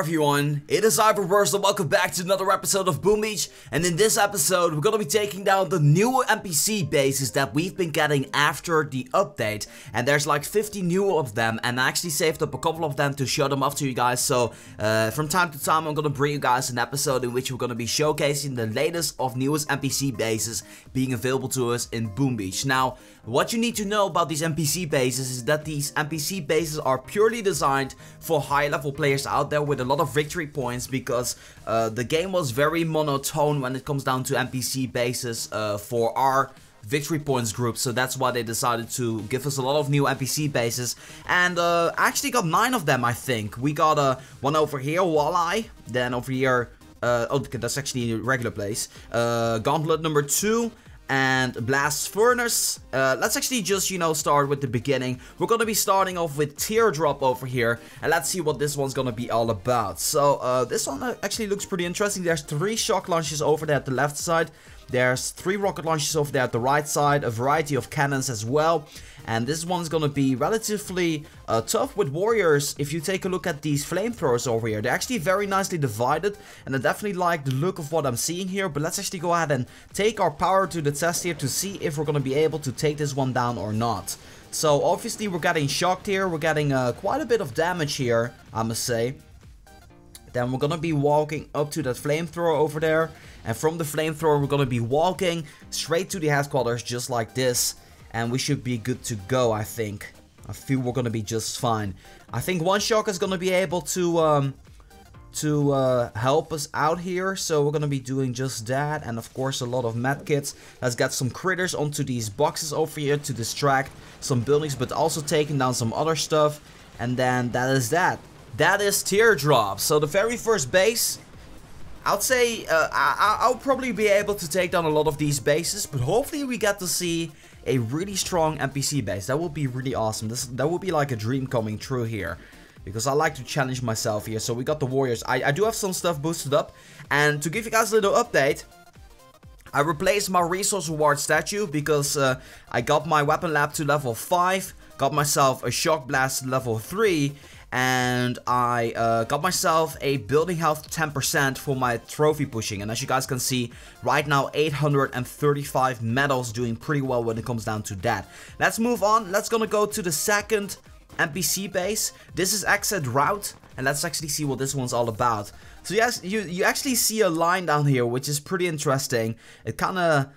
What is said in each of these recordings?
everyone, it is Cyberburst and welcome back to another episode of Boom Beach. And in this episode we're gonna be taking down the new NPC bases that we've been getting after the update. And there's like 50 new of them, and I actually saved up a couple of them to show them off to you guys. So from time to time I'm gonna bring you guys an episode in which we're gonna be showcasing the latest of newest NPC bases being available to us in Boom Beach. Now, what you need to know about these NPC bases is that these NPC bases are purely designed for high level players out there with a lot of victory points, because the game was very monotone when it comes down to NPC bases for our victory points group. So that's why they decided to give us a lot of new NPC bases, and I actually got 9 of them. I think we got one over here, Walleye, then over here oh, okay, that's actually a regular place, Gauntlet number 2, and Blast Furnace. Let's actually just, start with the beginning. We're gonna be starting off with Teardrop over here, and let's see what this one's gonna be all about. So this one actually looks pretty interesting. There's 3 shock launches over there at the left side. There's 3 rocket launches over there at the right side, a variety of cannons as well. And this one's gonna be relatively tough with warriors. If you take a look at these flamethrowers over here, they're actually very nicely divided, and I definitely like the look of what I'm seeing here. But let's actually go ahead and take our power to the test here to see if we're gonna be able to take this one down or not. So obviously we're getting shocked here, we're getting quite a bit of damage here, I must say. Then we're gonna be walking up to that flamethrower over there, and from the flamethrower we're gonna be walking straight to the headquarters just like this, and we should be good to go. I think. I feel we're gonna be just fine. I think one shock is gonna be able to help us out here, so we're gonna be doing just that, and of course a lot of medkits. Let's get some critters onto these boxes over here to distract some buildings, but also taking down some other stuff, and then that is that. That is Teardrop. So the very first base, I'd say I'll probably be able to take down a lot of these bases, but hopefully we get to see a really strong NPC base. That would be really awesome. That would be like a dream coming true here, because I like to challenge myself here. So we got the warriors. I do have some stuff boosted up, and to give you guys a little update, I replaced my resource reward statue because I got my weapon lab to level 5, got myself a shock blast level 3, and I got myself a building health 10% for my trophy pushing. And as you guys can see, right now 835 medals, doing pretty well when it comes down to that. Let's move on. Let's gonna go to the second NPC base. This is exit route, and let's actually see what this one's all about. So yes, you actually see a line down here, which is pretty interesting. It kind of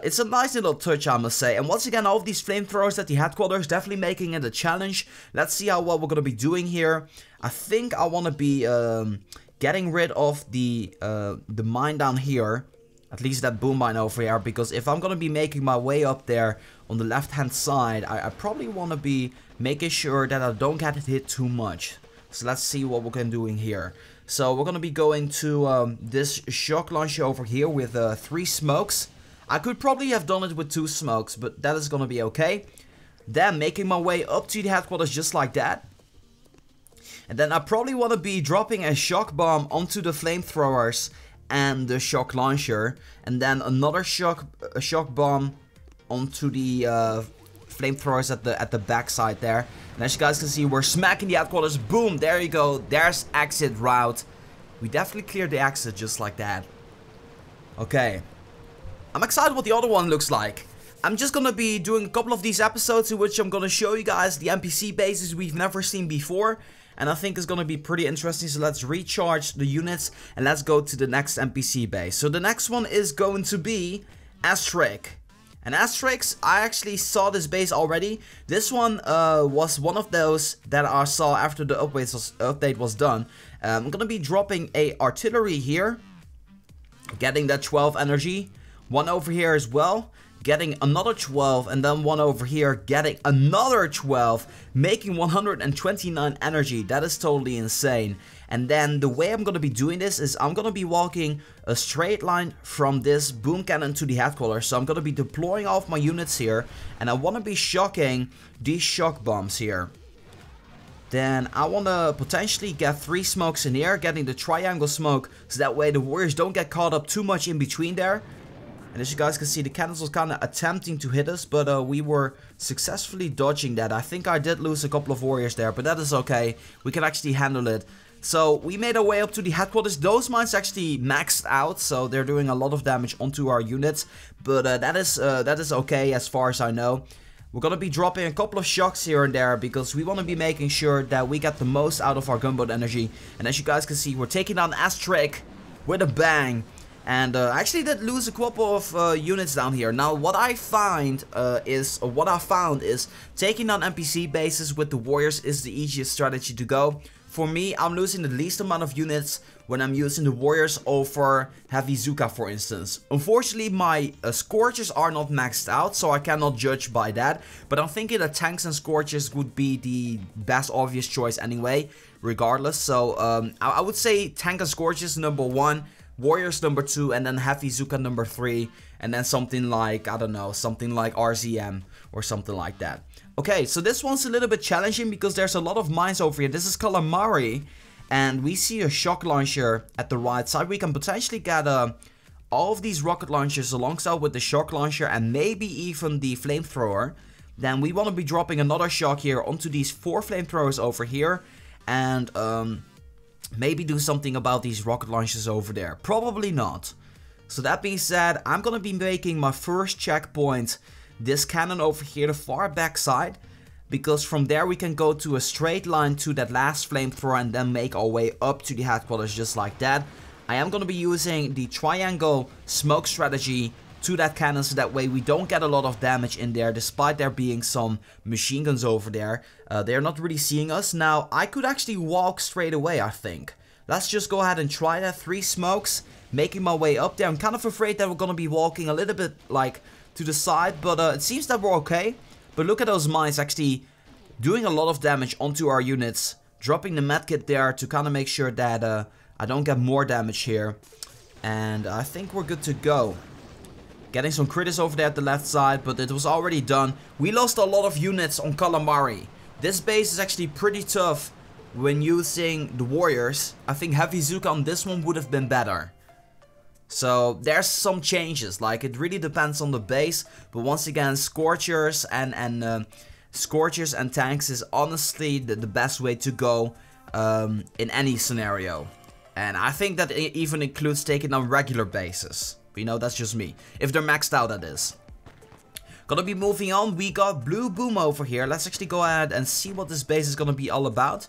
it's a nice little touch, I must say. And once again, all of these flamethrowers at the headquarters, definitely making it a challenge. Let's see how well we're going to be doing here. I think I want to be getting rid of the mine down here. At least that boom mine over here. Because if I'm going to be making my way up there on the left hand side, I probably want to be making sure that I don't get hit too much. So let's see what we're doing here. So we're going to be going to this shock launcher over here with 3 smokes. I could probably have done it with 2 smokes, but that is gonna be okay. Then making my way up to the headquarters just like that. And then I probably want to be dropping a shock bomb onto the flamethrowers and the shock launcher. And then another shock bomb onto the flamethrowers at the back side there. And as you guys can see, we're smacking the headquarters. Boom, there you go. There's exit route. We definitely cleared the exit just like that. Okay. I'm excited what the other one looks like. I'm just gonna be doing a couple of these episodes in which I'm gonna show you guys the NPC bases we've never seen before. And I think it's gonna be pretty interesting. So let's recharge the units and let's go to the next NPC base. So the next one is going to be Astrix. And Astrix, I actually saw this base already. This one was one of those that I saw after the update was done. I'm gonna be dropping a artillery here, getting that 12 energy. One over here as well, getting another 12, and then one over here, getting another 12, making 129 energy. That is totally insane. And then the way I'm going to be doing this is I'm going to be walking a straight line from this boom cannon to the headquarters. So I'm going to be deploying all of my units here, and I want to be shocking these shock bombs here. Then I want to potentially get 3 smokes in here, getting the triangle smoke, so that way the warriors don't get caught up too much in between there. And as you guys can see, the cannons was kind of attempting to hit us, but we were successfully dodging that. I think I did lose a couple of warriors there, but that is okay. We can actually handle it. So we made our way up to the headquarters. Those mines actually maxed out, so they're doing a lot of damage onto our units. But that is okay as far as I know. We're gonna be dropping a couple of shocks here and there because we want to be making sure that we get the most out of our gunboat energy. And as you guys can see, we're taking down Astrix with a bang. And I actually did lose a couple of units down here. Now what I found is taking down NPC bases with the warriors is the easiest strategy to go. For me, I'm losing the least amount of units when I'm using the warriors over heavy Zuka, for instance. Unfortunately, my scorchers are not maxed out, so I cannot judge by that. But I'm thinking that tanks and scorchers would be the best obvious choice anyway, regardless. So I would say tank and scorchers number 1, warriors number 2, and then heavy Zuka number 3, and then something like, I don't know, something like RZM or something like that. Okay, so this one's a little bit challenging because there's a lot of mines over here. This is Calamari, and we see a shock launcher at the right side. We can potentially get all of these rocket launchers alongside with the shock launcher and maybe even the flamethrower. Then we want to be dropping another shock here onto these 4 flamethrowers over here, and maybe do something about these rocket launchers over there. Probably not. So that being said, I'm gonna be making my first checkpoint this cannon over here, the far back side, because from there we can go to a straight line to that last flamethrower and then make our way up to the headquarters just like that. I am going to be using the triangle smoke strategy to that cannon, so that way we don't get a lot of damage in there, despite there being some machine guns over there. They're not really seeing us. Now, I could actually walk straight away, I think. Let's just go ahead and try that. 3 smokes, making my way up there. I'm kind of afraid that we're going to be walking a little bit like to the side, but it seems that we're okay. But look at those mines actually doing a lot of damage onto our units. Dropping the medkit there to kind of make sure that I don't get more damage here. And I think we're good to go. Getting some critters over there at the left side, but it was already done. We lost a lot of units on Calamari. This base is actually pretty tough when using the warriors. I think heavy Zuka on this one would have been better. So there's some changes, like it really depends on the base, but once again, scorchers and tanks is honestly the best way to go in any scenario. And I think that it even includes taking on regular bases. But, you know, that's just me. If they're maxed out, that is. Gonna be moving on. We got Blue Boom over here. Let's actually go ahead and see what this base is gonna be all about.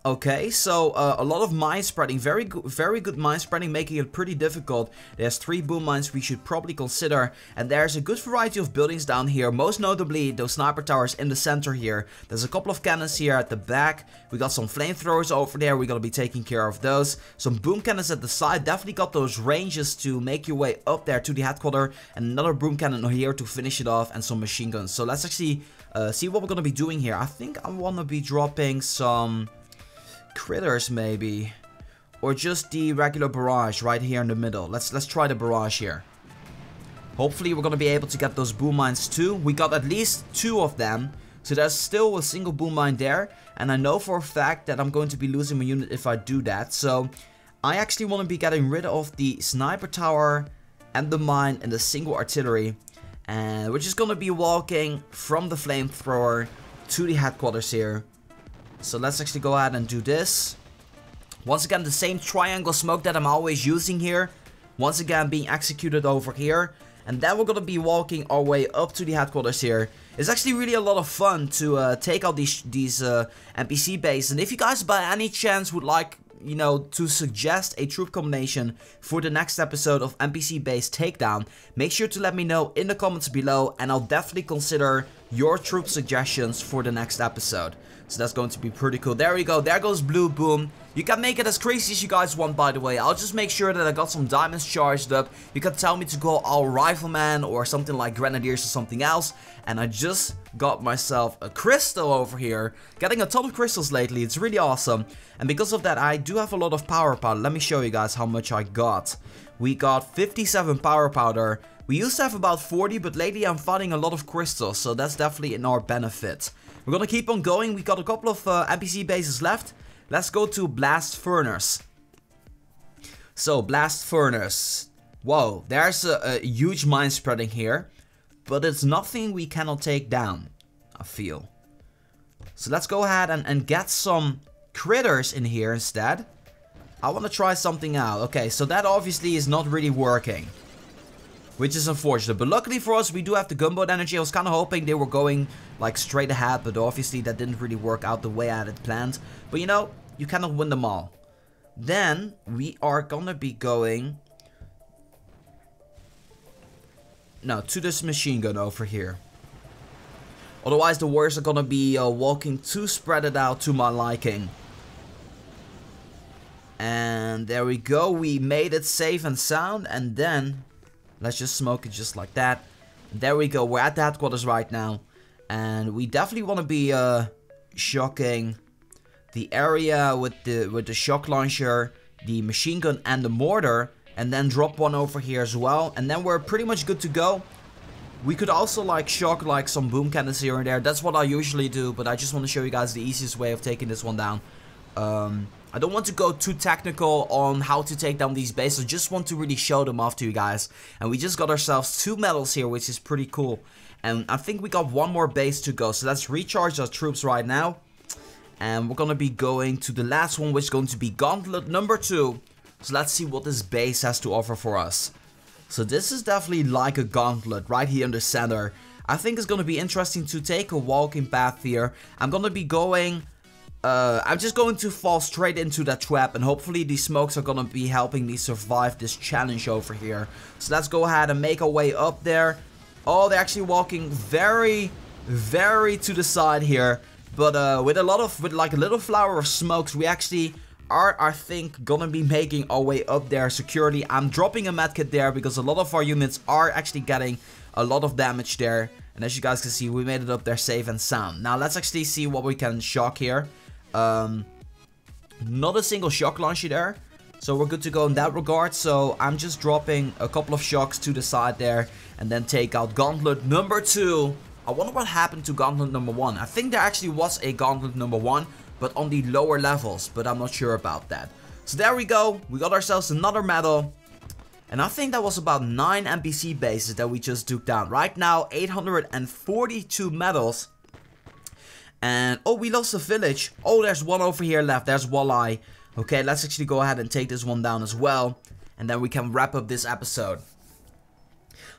Okay, so a lot of mine spreading, very good mine spreading, making it pretty difficult. There's 3 boom mines we should probably consider, and there's a good variety of buildings down here, most notably those sniper towers in the center here. There's a couple of cannons here at the back. We got some flamethrowers over there, we're gonna be taking care of those. Some boom cannons at the side, definitely got those ranges to make your way up there to the headquarters, and another boom cannon here to finish it off, and some machine guns. So let's actually see what we're gonna be doing here. I think I wanna be dropping some critters maybe, or just the regular barrage right here in the middle. Let's try the barrage here. Hopefully we're gonna be able to get those boom mines too. We got at least 2 of them, so there's still a single boom mine there, and I know for a fact that I'm going to be losing my unit if I do that. So I actually want to be getting rid of the sniper tower and the mine and the single artillery, and we're just gonna be walking from the flamethrower to the headquarters here. So let's actually go ahead and do this. Once again, the same triangle smoke that I'm always using here. Once again, being executed over here. And then we're going to be walking our way up to the headquarters here. It's actually really a lot of fun to take out these NPC bases. And if you guys by any chance would like, you know, to suggest a troop combination for the next episode of NPC base Takedown, make sure to let me know in the comments below, and I'll definitely consider your troop suggestions for the next episode. So that's going to be pretty cool. There we go. There goes Blue Boom. You can make it as crazy as you guys want, by the way. I'll just make sure that I got some diamonds charged up. You can tell me to go all Rifleman or something like Grenadiers or something else. And I just got myself a crystal over here. Getting a ton of crystals lately. It's really awesome. And because of that, I do have a lot of power powder. Let me show you guys how much I got. We got 57 power powder. We used to have about 40, but lately I'm finding a lot of crystals. So that's definitely in our benefit. We're gonna keep on going. We got a couple of NPC bases left. Let's go to Blast Furnace. So, Blast Furnace. Whoa, there's a huge mine spreading here. But it's nothing we cannot take down, I feel. So let's go ahead and get some critters in here instead. I want to try something out. Okay, so that obviously is not really working, which is unfortunate. But luckily for us, we do have the gunboat energy. I was kind of hoping they were going like straight ahead, but obviously that didn't really work out the way I had it planned. But you know, you cannot win them all. Then we are gonna be going to this machine gun over here. Otherwise the warriors are gonna be walking too spread it out to my liking. And there we go, we made it safe and sound. And then let's just smoke it just like that. There we go, we're at the headquarters right now. And we definitely want to be shocking the area with the shock launcher, the machine gun and the mortar. And then drop one over here as well. And then we're pretty much good to go. We could also like shock like some boom cannons here and there. That's what I usually do, but I just want to show you guys the easiest way of taking this one down. I don't want to go too technical on how to take down these bases. I just want to really show them off to you guys. And we just got ourselves 2 medals here, which is pretty cool. And I think we got one more base to go. So let's recharge our troops right now. And we're going to be going to the last one, which is going to be Gauntlet number 2. So let's see what this base has to offer for us. So this is definitely like a gauntlet right here in the center. I think it's going to be interesting to take a walking path here. I'm going to be going... I'm just going to fall straight into that trap, and hopefully these smokes are gonna be helping me survive this challenge over here. So let's go ahead and make our way up there. Oh, they're actually walking very, very to the side here. But with like a little flower of smokes, we actually are, I think, gonna be making our way up there securely. I'm dropping a medkit there because a lot of our units are actually getting a lot of damage there. And as you guys can see, we made it up there safe and sound. Now let's actually see what we can shock here. Not a single shock launcher there, so we're good to go in that regard. So I'm just dropping a couple of shocks to the side there, and then take out Gauntlet number 2. I wonder what happened to Gauntlet number 1. I think there actually was a Gauntlet number 1, but on the lower levels, but I'm not sure about that. So there we go, we got ourselves another medal. And I think that was about 9 NPC bases that we just took down. Right now, 842 medals. And, oh, we lost a village. Oh, there's one over here left. There's Walleye. Okay, let's actually go ahead and take this one down as well. And then we can wrap up this episode.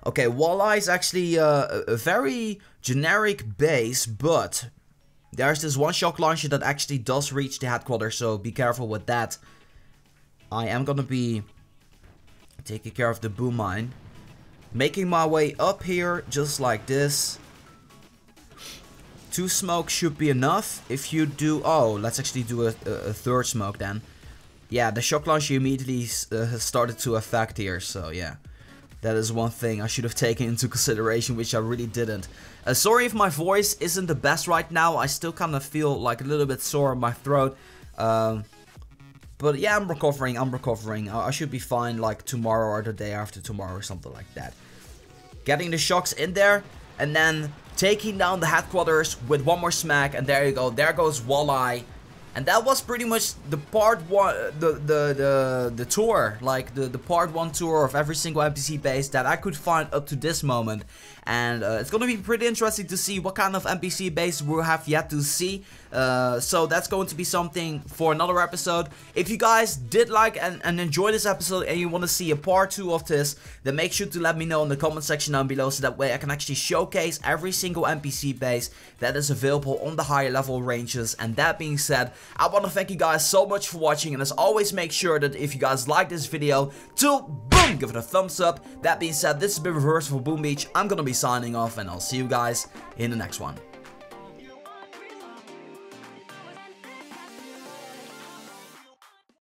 Okay, Walleye is actually a very generic base, but there's this one shock launcher that actually does reach the headquarters, so be careful with that. I am gonna be taking care of the boom mine. Making my way up here, just like this. 2 smokes should be enough. If you do... Oh, let's actually do a third smoke then. Yeah, the shock launcher immediately started to affect here. So yeah, that is one thing I should have taken into consideration, which I really didn't. Sorry if my voice isn't the best right now. I still kind of feel like a little bit sore in my throat. But yeah, I'm recovering. I should be fine like tomorrow or the day after tomorrow or something like that. Getting the shocks in there. And then taking down the headquarters with one more smack, and there you go, there goes Walleye. And that was pretty much the part 1, the tour, like the part 1 tour of every single NPC base that I could find up to this moment. And it's gonna be pretty interesting to see what kind of NPC base we'll have yet to see. So that's going to be something for another episode. If you guys did like and enjoy this episode and you want to see a part 2 of this, then make sure to let me know in the comment section down below, so that way I can actually showcase every single NPC base that is available on the higher level ranges. And that being said, I want to thank you guys so much for watching, and as always, make sure that if you guys like this video, to boom, give it a thumbs up. That being said, this has been Reverse for Boom Beach. I'm gonna be signing off, and I'll see you guys in the next one.